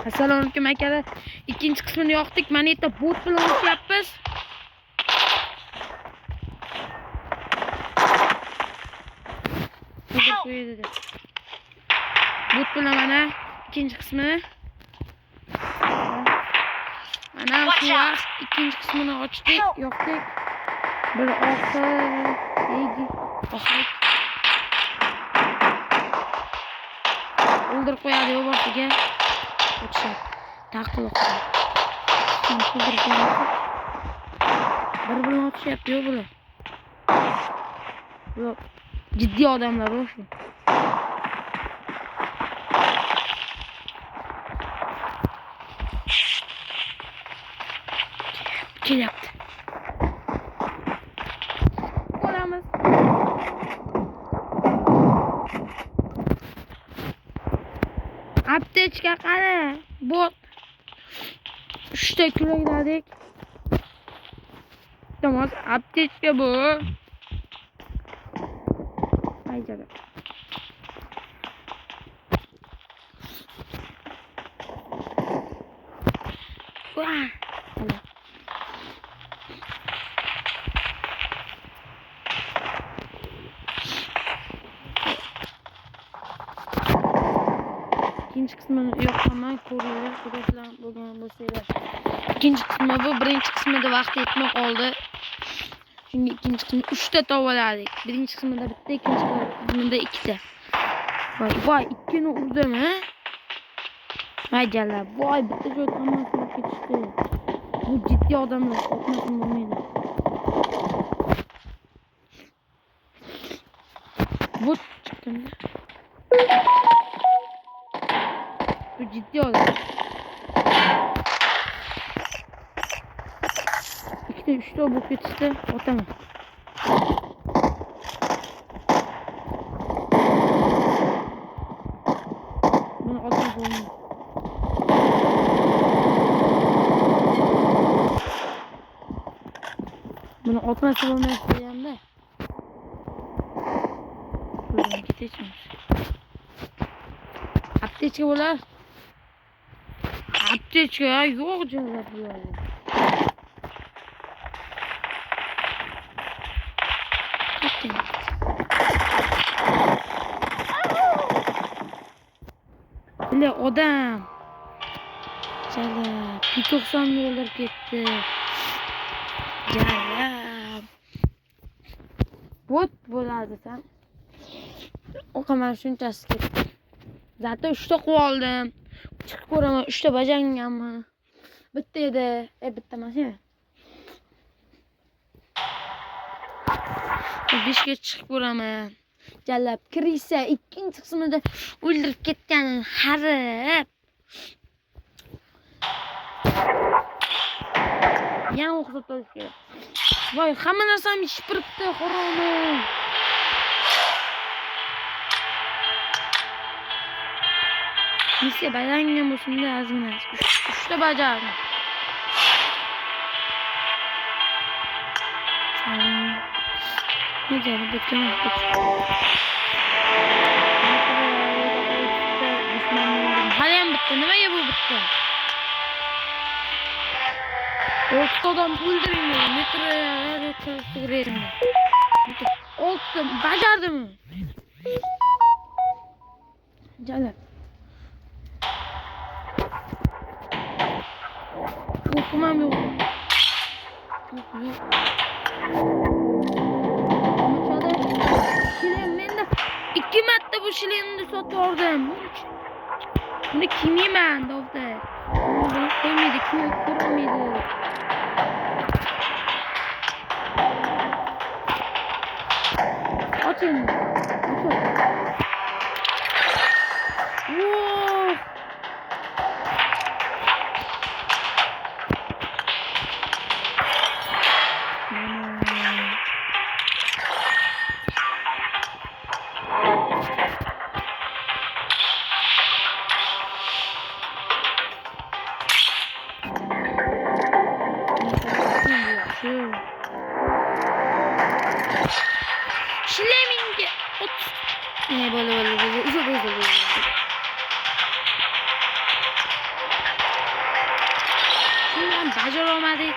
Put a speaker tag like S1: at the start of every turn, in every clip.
S1: Assalomu alaykum akalar. Ikkinchi qismini yoqdik. Mana yerda bot bilan o'tyapmiz. Bot bilan mana ikkinchi qismini. Mana shu ikkinchi qismini ochdik, yoqdik. Bir oxir o'ldirib qo'yadi u boshiga. O'tishadi. Taqliq. Bir bilan otishyapti-yu bular. Bular jiddiy odamlar o'sha. Kelyapti. Ko'ramiz. Aptechka qara. Bot. 3 ta kulakladik. Tamam, aptechka bu. Haydi. Vah. İkinci kısmını yok hemen koruyorlar. Arkadaşlar bugün bu şeyler. İkinci kısmı bu. Birinci kısmında vakti etmek oldu. Çünkü ikinci kısmı 3 ta tavaladık. Birinci kısmında bitti. İkinci kısmında 2 ta. Vay ikkini urdim ha. Vay canlar. Vay bitti şöyle tamamını geçti. Bu ciddi adamlar. Korkmasın bulmayın. Bu çıktı mı? Bu ciddi adam. 2'de 3'te o bok yetişti. O tamam. Bunu atmak olmuyor. Bunu atmak olmuyor diyeceğim de. Buradan gideceğiz. Aptechka bo'lar. Aptechka yo'q joylar bu yerda. Bile odam. Jala, P90 dolar ketdi. Jala. Bot bo'ladi sen. O'qaman shunchasi ketdi. Zaten 3 ta qo'yib oldim. Chiqib ko'raman 3 ta bajanganmi? Bitta edi. Bitta mashina. 5 ga chiqib ko'raman. Jallab kirisa ikkinchi qismida o'ldirib ketganini harib. Yana o'qib olish kerak. Voy, hamma narsam ishpiribdi, xoromi. Neyse bajangan bo'lsin-da ozgina. 3 ta bajardim. Ne canım beklemek Halem bitti. Nimaga bu bitti? Ortadan öldüreyim ya. Metroya çalıştırayım. Oldu. Bacardım. Canım. Okumam yok. İki marta bu şileğini satırdım. Bunu kim yemem dövde? Bunu koymadı, koymadı. Açın. Wow. Şileminge. Ne böyle. bajarolmadik.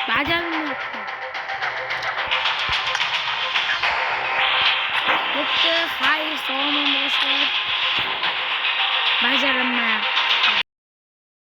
S1: Bajarilmayapti. Bitti, xayr, sog'